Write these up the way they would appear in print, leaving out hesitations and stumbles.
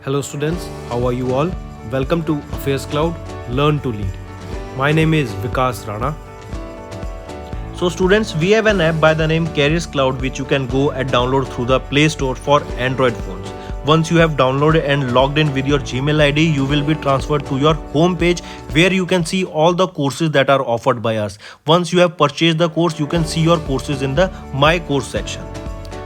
Hello students, how are you all? Welcome to Affairs Cloud, Learn to Lead. My name is Vikas Rana. So students, we have an app by the name Careers Cloud which you can go and download through the Play Store for Android phones. Once you have downloaded and logged in with your Gmail ID, you will be transferred to your home page where you can see all the courses that are offered by us. Once you have purchased the course, you can see your courses in the My Course section.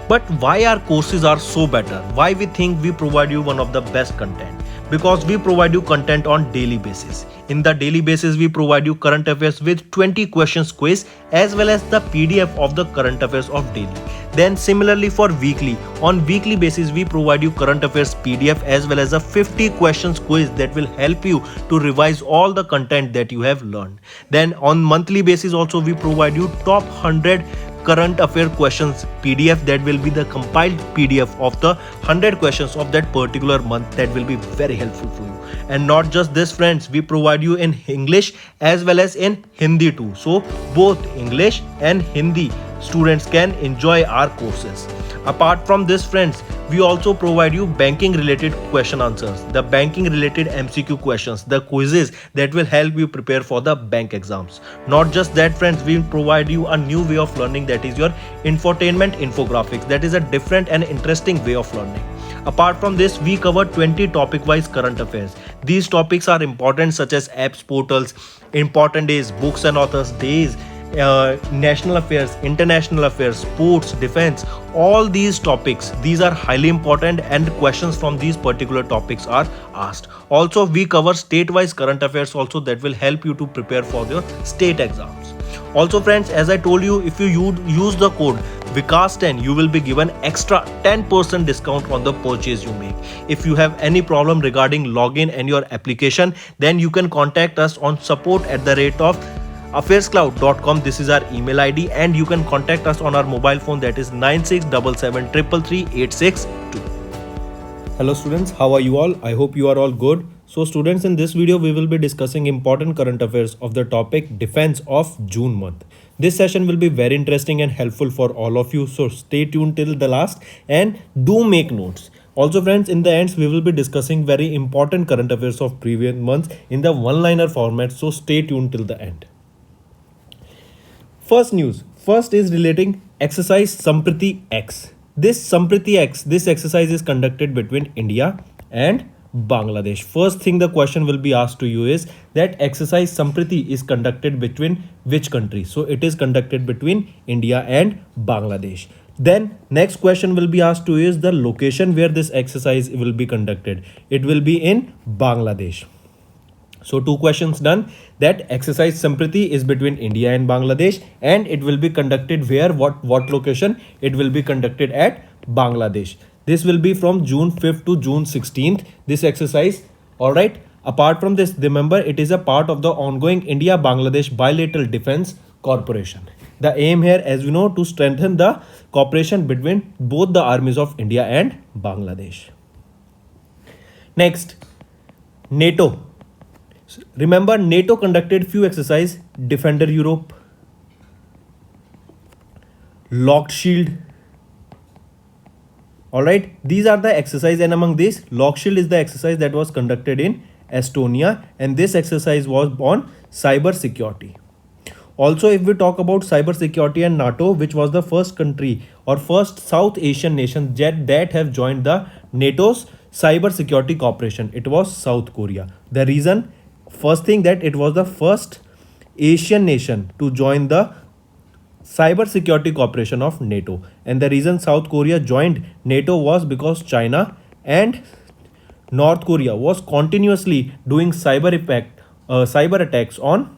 But why our courses are so better? Why we think we provide you one of the best content? Because we provide you content on daily basis. In the daily basis, we provide you current affairs with 20 questions quiz as well as the PDF of the current affairs of daily. Then similarly for weekly, on weekly basis we provide you current affairs PDF as well as a 50 questions quiz that will help you to revise all the content that you have learned. Then on monthly basis also we provide you top 100 current affair questions PDF that will be the compiled PDF of the 100 questions of that particular month that will be very helpful for you. And not just this friends, we provide you in English as well as in Hindi too. So both English and Hindi students can enjoy our courses. Apart from this friends, we also provide you banking related question answers, the banking related MCQ questions, the quizzes that will help you prepare for the bank exams. Not just that friends, we provide you a new way of learning, that is your infotainment infographics. That is a different and interesting way of learning. Apart from this, we cover 20 topic wise current affairs. These topics are important such as apps, portals, important days, books and authors days, national affairs, international affairs, sports, defense, all these topics, these are highly important and questions from these particular topics are asked. Also we cover state-wise current affairs also that will help you to prepare for your state exams. Also friends, as I told you, if you use the code Vikas10, you will be given extra 10% discount on the purchase you make. If you have any problem regarding login and your application, then you can contact us on support@affairscloud.com. This is our email ID and you can contact us on our mobile phone, that is 9677333862. Hello students, how are you all? I hope you are all good. So students, in this video we will be discussing important current affairs of the topic defense of June month. This session will be very interesting and helpful for all of you, so stay tuned till the last and do make notes. Also friends, in the end we will be discussing very important current affairs of previous months in the one-liner format, so stay tuned till the end. First news. First is relating exercise Sampriti X. This Sampriti X, this exercise is conducted between India and Bangladesh. First thing the question will be asked to you is that exercise Sampriti is conducted between which country? So it is conducted between India and Bangladesh. Then next question will be asked to you is the location where this exercise will be conducted. It will be in Bangladesh. So two questions done. That exercise Sampriti is between India and Bangladesh and it will be conducted where, what location? It will be conducted at Bangladesh. This will be from June 5th to June 16th, this exercise. Alright. Apart from this, remember it is a part of the ongoing India-Bangladesh Bilateral Defense Corporation. The aim here, as you know, to strengthen the cooperation between both the armies of India and Bangladesh. Next, NATO. Remember, NATO conducted few exercises: Defender Europe, Locked Shield. Alright, these are the exercises, and among these, Locked Shield is the exercise that was conducted in Estonia, and this exercise was on cyber security. Also, if we talk about cyber security and NATO, which was the first country or first South Asian nation that have joined the NATO's cyber security cooperation, it was South Korea. The reason, first thing, that it was the first Asian nation to join the cyber security cooperation of NATO, and the reason South Korea joined NATO was because China and North Korea was continuously doing cyber attacks on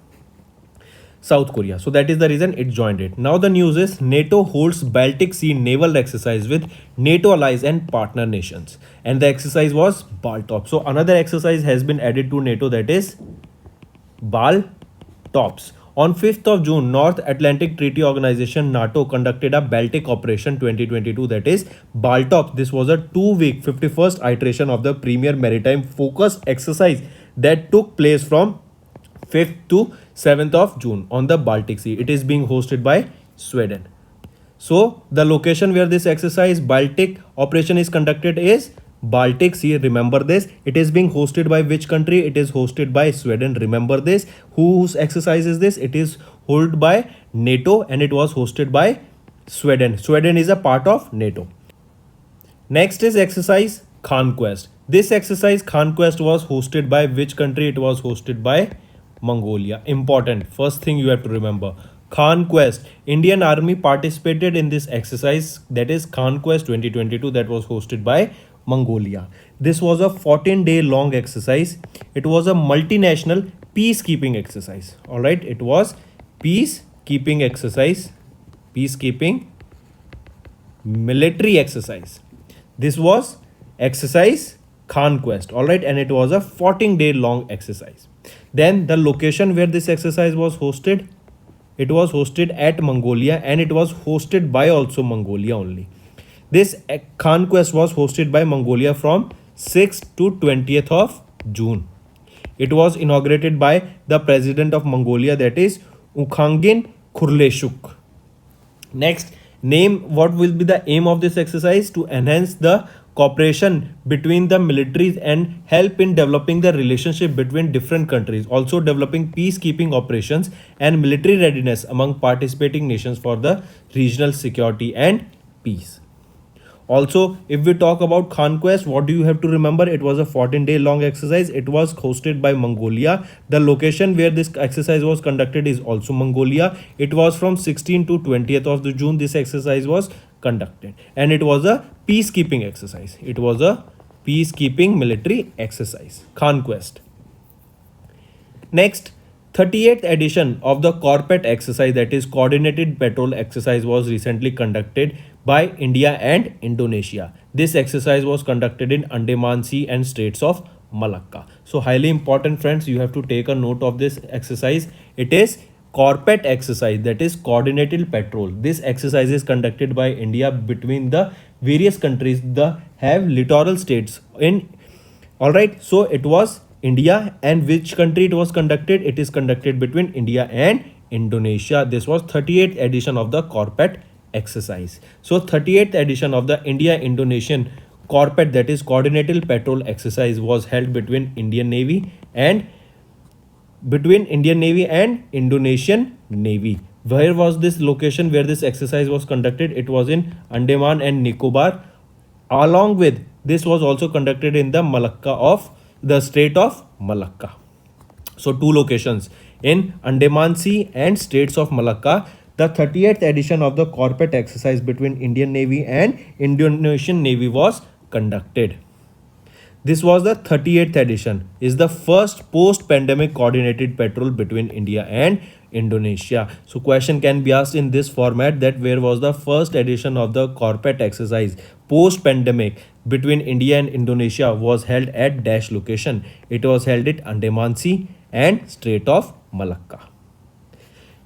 South Korea. So that is the reason it joined it. Now the news is NATO holds Baltic Sea naval exercise with NATO allies and partner nations, and the exercise was BALTOPS. So another exercise has been added to NATO, that is BALTOPS. On 5th of June, North Atlantic Treaty Organization NATO conducted a Baltic Operation 2022, that is BALTOPS. This was a 2-week 51st iteration of the Premier Maritime Focused exercise that took place from 5th to 7th of June on the Baltic Sea. It is being hosted by Sweden. So the location where this exercise Baltic operation is conducted is Baltic Sea, remember this. It is being hosted by which country? It is hosted by Sweden, remember this. Whose exercise is this? It is held by NATO and it was hosted by Sweden. Sweden is a part of NATO. Next is exercise Conquest. This exercise Conquest was hosted by which country? It was hosted by Mongolia. Important. First thing you have to remember. Conquest. Indian Army participated in this exercise, that is Conquest 2022, that was hosted by Mongolia. This was a 14-day long exercise. It was a multinational peacekeeping exercise. All right, it was peacekeeping exercise, peacekeeping military exercise. This was exercise Conquest. All right, and it was a 14-day long exercise. Then the location where this exercise was hosted, it was hosted at Mongolia and it was hosted by also Mongolia only. This Conquest was hosted by Mongolia from 6th to 20th of June. It was inaugurated by the president of Mongolia, that is Ukhangin Khurelshuk. Next, name what will be the aim of this exercise? To enhance the cooperation between the militaries and help in developing the relationship between different countries, also developing peacekeeping operations and military readiness among participating nations for the regional security and peace. Also, if we talk about Conquest, what do you have to remember? It was a 14-day long exercise. It was hosted by Mongolia. The location where this exercise was conducted is also Mongolia. It was from 16th to 20th of the June this exercise was conducted. And it was a peacekeeping exercise. It was a peacekeeping military exercise. Conquest. Next, 38th edition of the Corpet exercise, that is coordinated patrol exercise, was recently conducted by India and Indonesia. This exercise was conducted in Andaman Sea and Straits of Malacca. So highly important friends, you have to take a note of this exercise. It is Corpet exercise, that is coordinated patrol. This exercise is conducted by India between the various countries that have littoral states in. All right, so it was India, and which country it was conducted? It is conducted between India and Indonesia. This was 38th edition of the Corpet exercise. So 38th edition of the India-Indonesian Corpet, that is coordinated patrol exercise, was held between Indian Navy and Indonesian Navy. Where was this location where this exercise was conducted? It was in Andaman and Nicobar. Along with this was also conducted in the Malacca of the Strait of Malacca. So two locations in Andaman Sea and Straits of Malacca. The 38th edition of the Corpet exercise between Indian Navy and Indonesian Navy was conducted. This was the 38th edition, is the first post-pandemic coordinated patrol between India and Indonesia. So question can be asked in this format, that where was the first edition of the Corpet exercise post-pandemic between India and Indonesia was held at dash location. It was held at Andaman Sea and Strait of Malacca.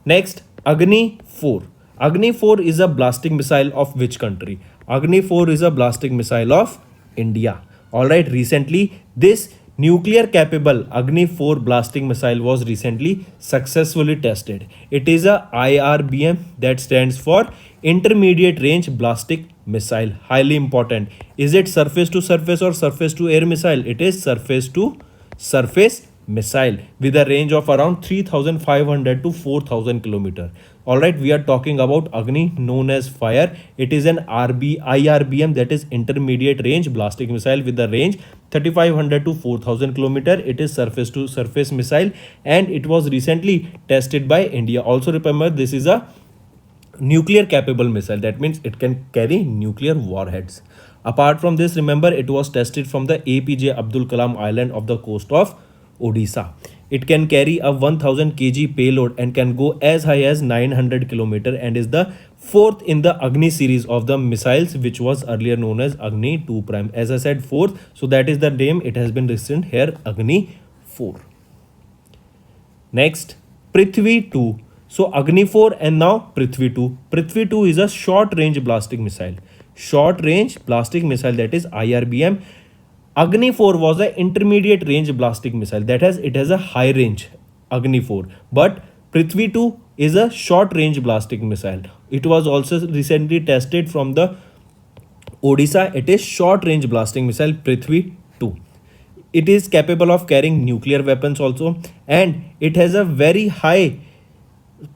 Next, Agni 4. Agni 4 is a ballistic missile of which country? Agni 4 is a ballistic missile of India. Alright, recently this nuclear capable Agni 4 ballistic missile was recently successfully tested. It is a IRBM, that stands for Intermediate Range Ballistic Missile. Highly important. Is it surface to surface or surface to air missile? It is surface to surface missile with a range of around 3500 to 4000 kilometer. All right, we are talking about Agni, known as fire. It is an IRBM, that is intermediate range ballistic missile with a range 3500 to 4000 kilometer. It is surface to surface missile and it was recently tested by India. Also remember, this is a nuclear capable missile, that means it can carry nuclear warheads. Apart from this, remember, it was tested from the APJ Abdul Kalam Island of the coast of Odisha. It can carry a 1000 kg payload and can go as high as 900 km and is the fourth in the Agni series of the missiles, which was earlier known as Agni 2 prime. As I said, fourth, so that is the name it has been written here, Agni 4. Next, Prithvi 2. So Agni 4 and now Prithvi 2. Prithvi 2 is a short range ballistic missile. Short range ballistic missile, that is IRBM. Agni 4 was an intermediate range ballistic missile, that has it has a high range, Agni 4, but Prithvi 2 is a short range ballistic missile. It was also recently tested from the Odisha, it is short range blasting missile Prithvi 2. It is capable of carrying nuclear weapons also, and it has a very high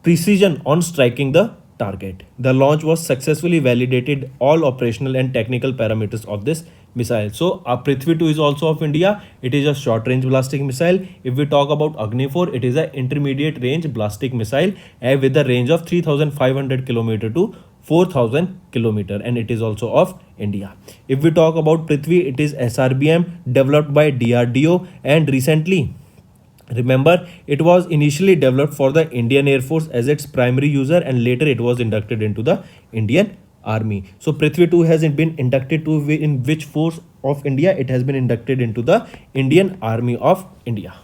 precision on striking the target. The launch was successfully validated all operational and technical parameters of this missile. So Prithvi 2 is also of India. It is a short range ballistic missile. If we talk about Agni 4, it is an intermediate range ballistic missile with a range of 3500 km to 4000 km, and it is also of India. If we talk about Prithvi, it is SRBM developed by DRDO, and recently, remember, it was initially developed for the Indian Air Force as its primary user, and later it was inducted into the Indian Army. So Prithvi 2 has been inducted to in which force of India? It has been inducted into the Indian Army of India.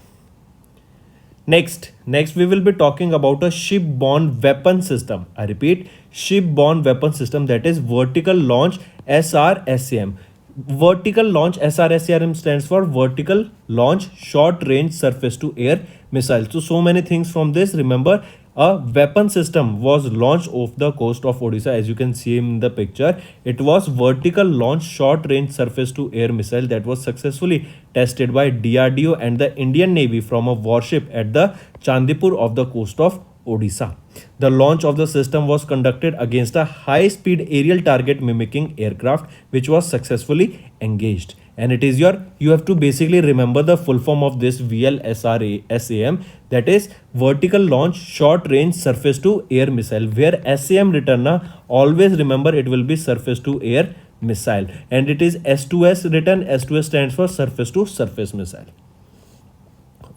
Next we will be talking about a ship-borne weapon system. I repeat, ship-borne weapon system, that is vertical launch SRSAM. Vertical launch SRSAM stands for vertical launch short range surface to air missile. So many things from this. Remember, a weapon system was launched off the coast of Odisha, as you can see in the picture. It was vertical launch short range surface to air missile that was successfully tested by DRDO and the Indian Navy from a warship at the Chandipur of the coast of Odisha. The launch of the system was conducted against a high-speed aerial target mimicking aircraft, which was successfully engaged. And it is you have to basically remember the full form of this VLSRA-SAM, that is vertical launch short range surface to air missile, where SAM written always remember it will be surface to air missile, and it is S2S written. S2S stands for surface to surface missile.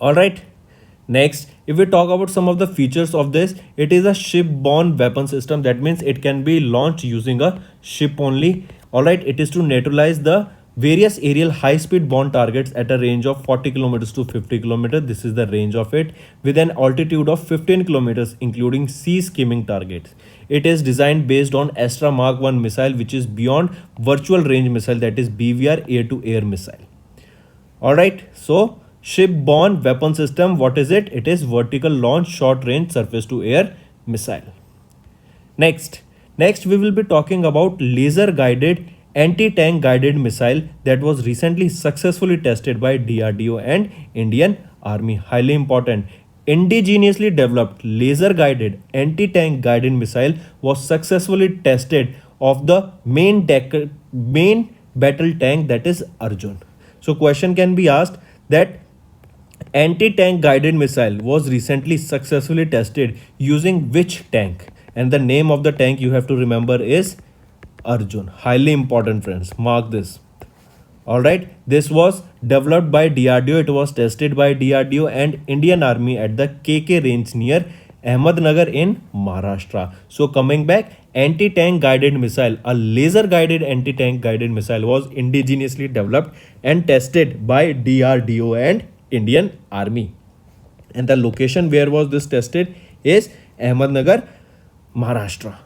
All right. Next, if we talk about some of the features of this, it is a ship-borne weapon system. That means it can be launched using a ship only. Alright, it is to neutralize the various aerial high-speed borne targets at a range of 40 kilometers to 50 kilometers. This is the range of it, with an altitude of 15 kilometers, including sea skimming targets. It is designed based on Astra Mark 1 missile, which is beyond virtual range missile, that is BVR air-to-air missile. Alright, so ship-borne weapon system, what is it? It is vertical launch short range surface to air missile. Next we will be talking about laser guided anti-tank guided missile that was recently successfully tested by DRDO and Indian Army. Highly important. Indigenously developed laser guided anti-tank guided missile was successfully tested of the main battle tank, that is Arjun. So question can be asked that anti-tank guided missile was recently successfully tested using which tank? And the name of the tank you have to remember is Arjun. Highly important, friends. Mark this. Alright, this was developed by DRDO. It was tested by DRDO and Indian Army at the KK range near Ahmednagar in Maharashtra. So coming back, anti-tank guided missile, a laser guided anti-tank guided missile was indigenously developed and tested by DRDO and Indian Army. And the location where was this tested is Ahmednagar, Maharashtra.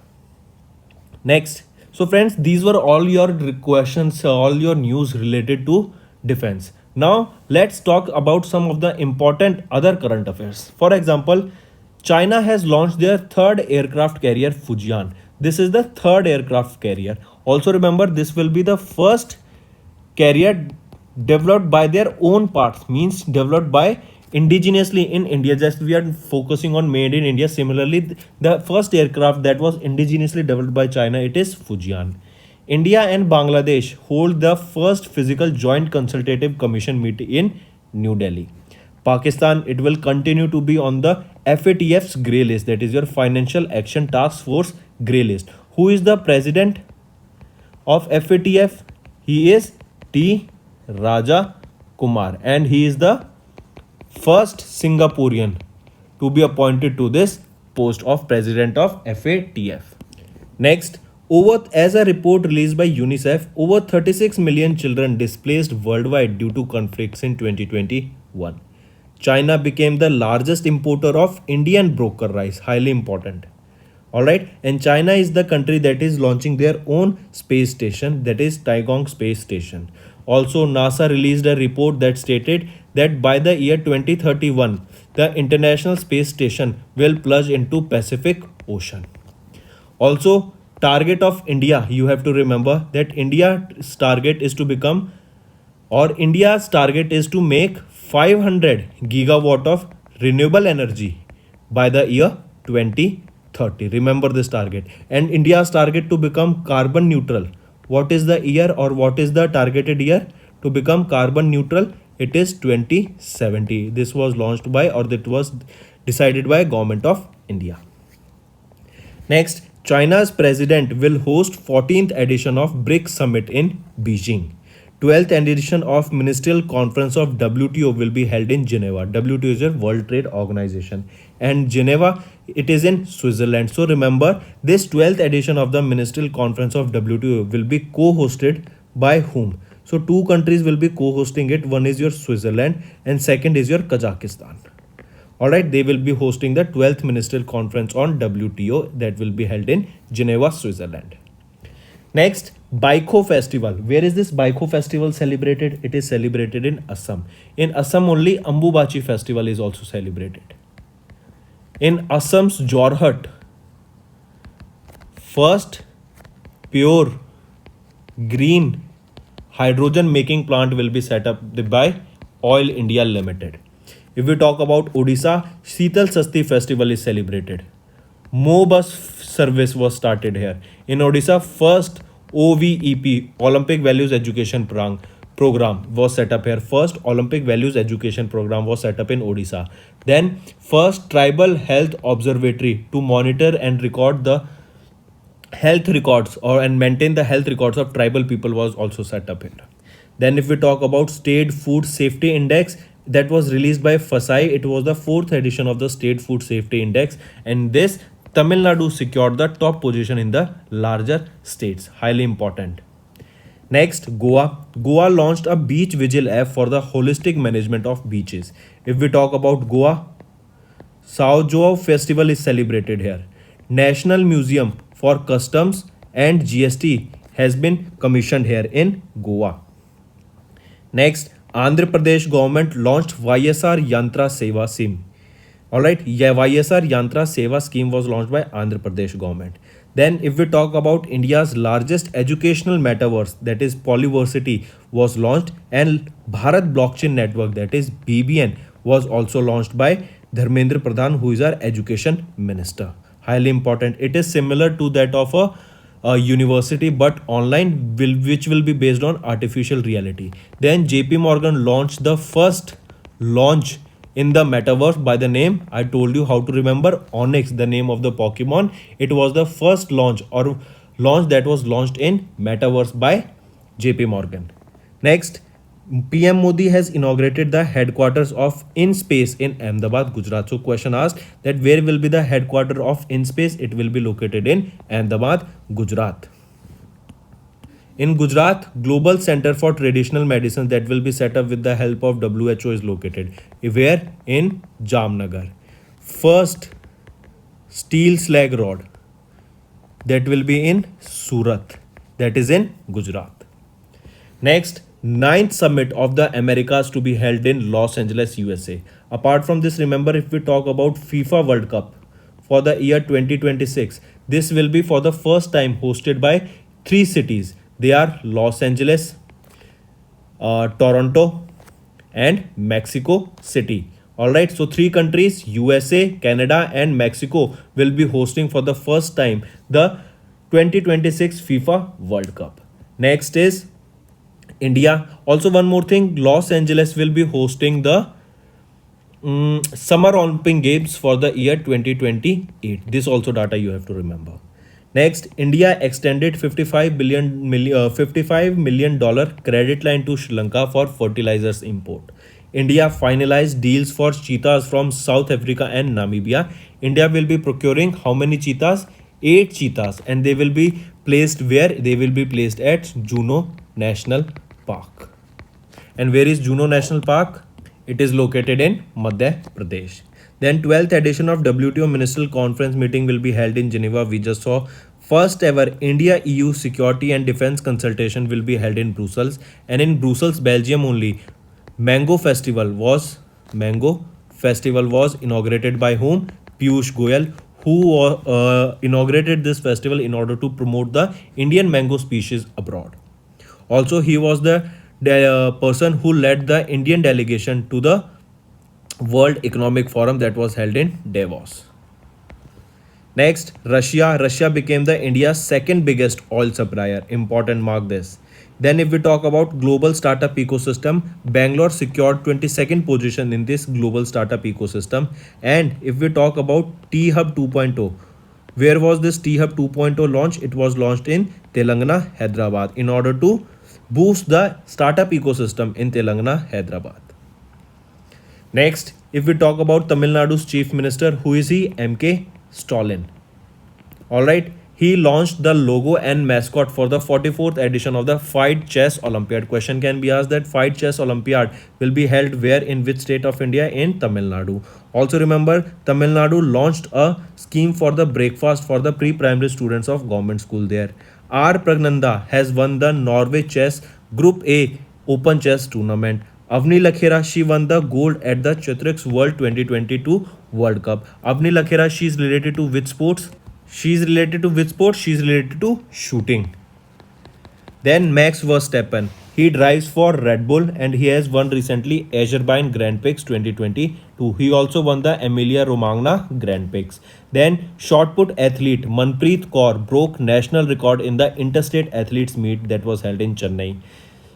Next. So friends, these were all your questions, all your news related to defense. Now let's talk about some of the important other current affairs. For example, China has launched their third aircraft carrier Fujian. This is the third aircraft carrier. Also remember, this will be the first carrier developed by their own parts, means developed by indigenously in India. Just we are focusing on made in India. Similarly, the first aircraft that was indigenously developed by China, it is Fujian. India and Bangladesh hold the first physical joint consultative commission meeting in New Delhi. Pakistan, it will continue to be on the FATF's grey list, that is your Financial Action Task Force grey list. Who is the president of FATF? He is T. Raja Kumar, and he is the first Singaporean to be appointed to this post of president of FATF. Next, as a report released by UNICEF, over 36 million children displaced worldwide due to conflicts in 2021. China became the largest importer of Indian broker rice. Highly important. Alright, and China is the country that is launching their own space station, that is Taigong Space Station. Also, NASA released a report that stated that by the year 2031, the International Space Station will plunge into Pacific Ocean. Also, target of India, you have to remember that India's target is to become, or India's target is to make 500 gigawatt of renewable energy by the year 2030. Remember this target. And India's target to become carbon neutral. What is the year, or what is the targeted year to become carbon neutral? It is 2070. This was launched by, or that was decided by Government of India. Next, China's president will host 14th edition of BRICS Summit in Beijing. 12th edition of Ministerial Conference of WTO will be held in Geneva. WTO is a World Trade Organization, and Geneva, it is in Switzerland. So remember, this 12th edition of the Ministerial Conference of WTO will be co-hosted by whom? So two countries will be co-hosting it. One is your Switzerland and second is your Kazakhstan. Alright, they will be hosting the 12th Ministerial Conference on WTO that will be held in Geneva, Switzerland. Next, Baikho Festival. Where is this Baikho Festival celebrated? It is celebrated in Assam. In Assam only Ambubachi Festival is also celebrated. In Assam's Jorhat, first pure green hydrogen making plant will be set up by Oil India Limited. If we talk about Odisha, Sheetal Sasti Festival is celebrated. Mobus service was started here. In Odisha, first OVEP, Olympic Values Education program was set up here. First Olympic Values Education program was set up in Odisha. Then first Tribal Health Observatory to monitor and record the health records and maintain the health records of tribal people was also set up here. Then if we talk about State Food Safety Index, that was released by FSSAI. It was the 4th edition of the State Food Safety Index, and this Tamil Nadu secured the top position in the larger states. Highly important. Next, Goa. Goa launched a beach vigil app for the holistic management of beaches. If we talk about Goa, Sao Joao Festival is celebrated here. National Museum for Customs and GST has been commissioned here in Goa. Next, Andhra Pradesh government launched YSR Yantra Seva scheme. Alright, yeah, YSR Yantra Seva scheme was launched by Andhra Pradesh government. Then if we talk about India's largest educational metaverse, that is Polyversity, was launched, and Bharat Blockchain Network, that is BBN, was also launched by Dharmendra Pradhan, who is our education minister. Highly important. It is similar to that of a university but online, which will be based on artificial reality. Then JP Morgan launched the first launch in the metaverse by the name, I told you how to remember, Onyx, the name of the Pokemon. It was the first launch that was launched in metaverse by JP Morgan. Next, PM Modi has inaugurated the headquarters of InSpace in Ahmedabad, Gujarat. So question asked that where will be the headquarters of InSpace? It will be located in Ahmedabad, Gujarat. In Gujarat, Global Center for Traditional Medicine that will be set up with the help of WHO is located. Where? In Jamnagar. First steel slag rod that will be in Surat, that is in Gujarat. Next, 9th summit of the Americas to be held in Los Angeles, USA. Apart from this, remember, if we talk about FIFA World Cup for the year 2026, this will be for the first time hosted by 3 cities. They are Los Angeles, Toronto and Mexico City. Alright, so 3 countries, USA, Canada and Mexico, will be hosting for the first time the 2026 FIFA World Cup. Next is India. Also one more thing, Los Angeles will be hosting the Summer Olympic Games for the year 2028. This also data you have to remember. Next, India extended $55 million credit line to Sri Lanka for fertilizers import. India finalized deals for cheetahs from South Africa and Namibia. India will be procuring how many cheetahs? 8 cheetahs, and they will be placed where? They will be placed at Juno National Park. And where is Juno National Park? It is located in Madhya Pradesh. Then 12th edition of WTO Ministerial Conference meeting will be held in Geneva. We just saw first ever India EU security and defense consultation will be held in Brussels, and in Brussels, Belgium only. Mango Festival was inaugurated by whom? Piyush Goyal, who inaugurated this festival in order to promote the Indian mango species abroad. Also, he was the person who led the Indian delegation to the World Economic Forum that was held in Davos. Next, Russia. Russia became the India's second biggest oil supplier. Important, mark this. Then if we talk about global startup ecosystem, Bangalore secured 22nd position in this global startup ecosystem. And if we talk about T-Hub 2.0, where was this T-Hub 2.0 launch? It was launched in Telangana, Hyderabad in order to boost the startup ecosystem in Telangana, Hyderabad. Next, if we talk about Tamil Nadu's chief minister, who is he? MK Stalin. Alright, he launched the logo and mascot for the 44th edition of the Fight Chess Olympiad. Question can be asked that Fight Chess Olympiad will be held where, in which state of India? In Tamil Nadu. Also remember, Tamil Nadu launched a scheme for the breakfast for the pre-primary students of government school there. R. Pragnanda has won the Norway Chess Group A Open Chess Tournament. Avni Lakhera, she won the gold at the Chatrix World 2022 World Cup. Avni Lakhera, she is related to which sports? She is related to which sport? She is related to shooting. Then Max Verstappen. He drives for Red Bull and he has won recently Azerbaijan Grand Prix 2022. He also won the Emilia Romagna Grand Prix. Then shot put athlete Manpreet Kaur broke national record in the interstate athletes meet that was held in Chennai.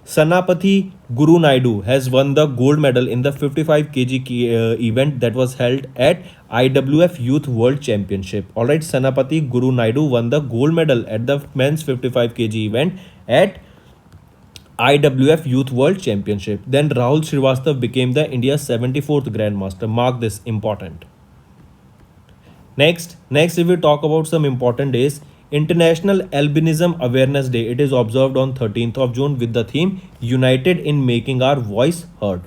Sanapati Guru Naidu has won the gold medal in the 55 kg event that was held at IWF Youth World Championship. Alright, Sanapati Guru Naidu won the gold medal at the men's 55 kg event at IWF Youth World Championship. Then Rahul Srivastav became the India's 74th Grandmaster. Mark this, important. Next, if we talk about some important days, International Albinism Awareness Day. It is observed on 13th of June with the theme United in Making Our Voice Heard.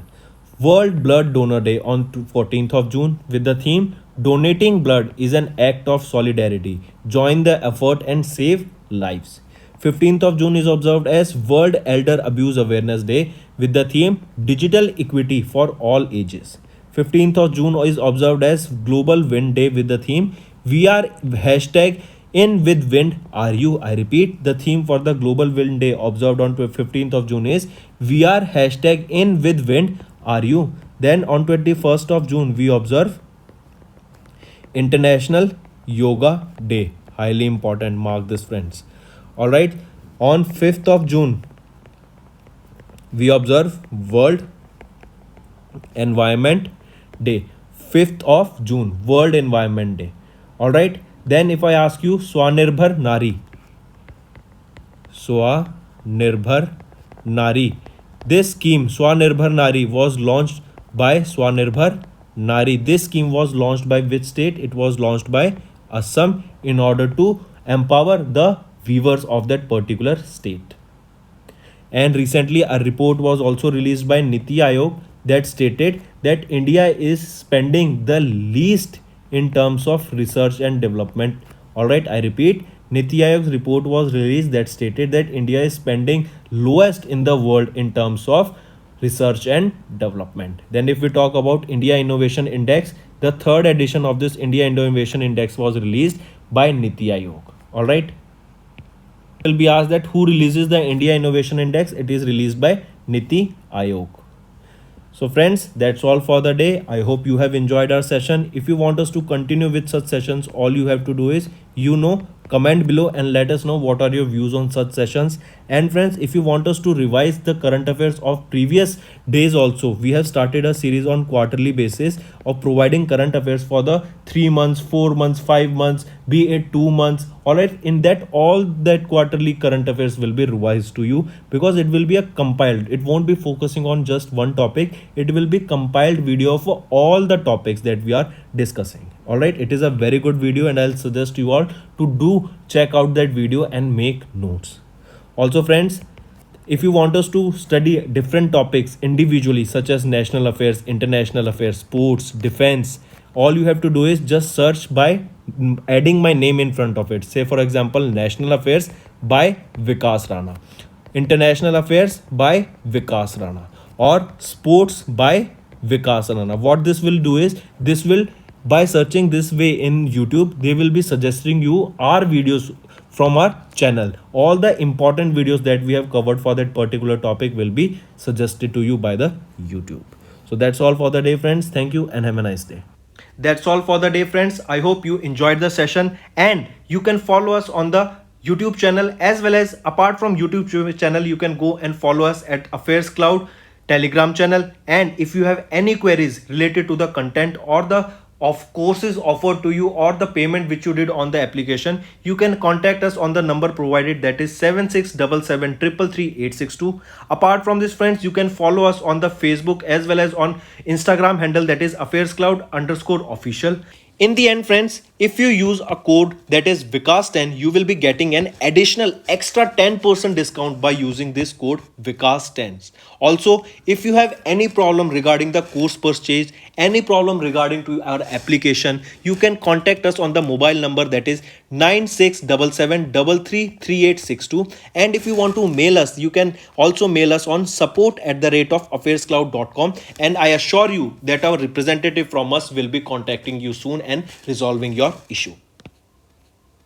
World Blood Donor Day on 14th of June with the theme Donating Blood is an Act of Solidarity. Join the effort and save lives. 15th of June is observed as World Elder Abuse Awareness Day with the theme Digital Equity for All Ages. 15th of June is observed as Global Wind Day with the theme We Are hashtag In With Wind Are You. I repeat, the theme for the Global Wind Day observed on 15th of June is We Are hashtag In With Wind Are You. Then on 21st of June we observe International Yoga Day. Highly important, mark this, friends. Alright, on 5th of June we observe World Environment Day. 5th of June, World Environment Day. Alright, then if I ask you Swanirbhar Nari. Swanirbhar Nari. This scheme, Swanirbhar Nari, was launched by Swanirbhar Nari. This scheme was launched by which state? It was launched by Assam in order to empower the weavers of that particular state. And recently a report was also released by Niti Aayog that stated that India is spending the least in terms of research and development. Alright, I repeat, Niti Aayog's report was released that stated that India is spending lowest in the world in terms of research and development. Then if we talk about India Innovation Index, the third edition of this India Innovation Index was released by Niti Aayog. Alright, will be asked that who releases the India Innovation Index? It is released by Niti Aayog. So friends, that's all for the day. I hope you have enjoyed our session. If you want us to continue with such sessions, all you have to do is, comment below and let us know what are your views on such sessions. And friends, if you want us to revise the current affairs of previous days also, we have started a series on quarterly basis of providing current affairs for the 3 months, 4 months, 5 months, be it 2 months. Alright, in that all that quarterly current affairs will be revised to you, because it will be a compiled. It won't be focusing on just one topic. It will be compiled video for all the topics that we are discussing. Alright, it is a very good video and I'll suggest you all to do check out that video and make notes. Also friends, if you want us to study different topics individually such as national affairs, international affairs, sports, defense, all you have to do is just search by adding my name in front of it. Say for example, national affairs by Vikas Rana, international affairs by Vikas Rana, or sports by Vikas Rana. What this will do is, this will By searching this way in YouTube, they will be suggesting you our videos from our channel. All the important videos that we have covered for that particular topic will be suggested to you by the YouTube. So that's all for the day, friends. Thank you and have a nice day. That's all for the day, friends. I hope you enjoyed the session, and you can follow us on the YouTube channel, as well as apart from YouTube channel, you can go and follow us at Affairs Cloud Telegram channel. And if you have any queries related to the content or the of courses offered to you or the payment which you did on the application, you can contact us on the number provided, that is 7677333862. Apart from this, friends, you can follow us on the Facebook as well as on Instagram handle, that is affairscloud_official. In the end, friends, if you use a code that is Vikas10, you will be getting an additional extra 10% discount by using this code Vikas10. Also, if you have any problem regarding the course purchase, any problem regarding to our application, you can contact us on the mobile number, that is 9677333862. And if you want to mail us, you can also mail us on support@affairscloud.com, and I assure you that our representative from us will be contacting you soon and resolving your issue.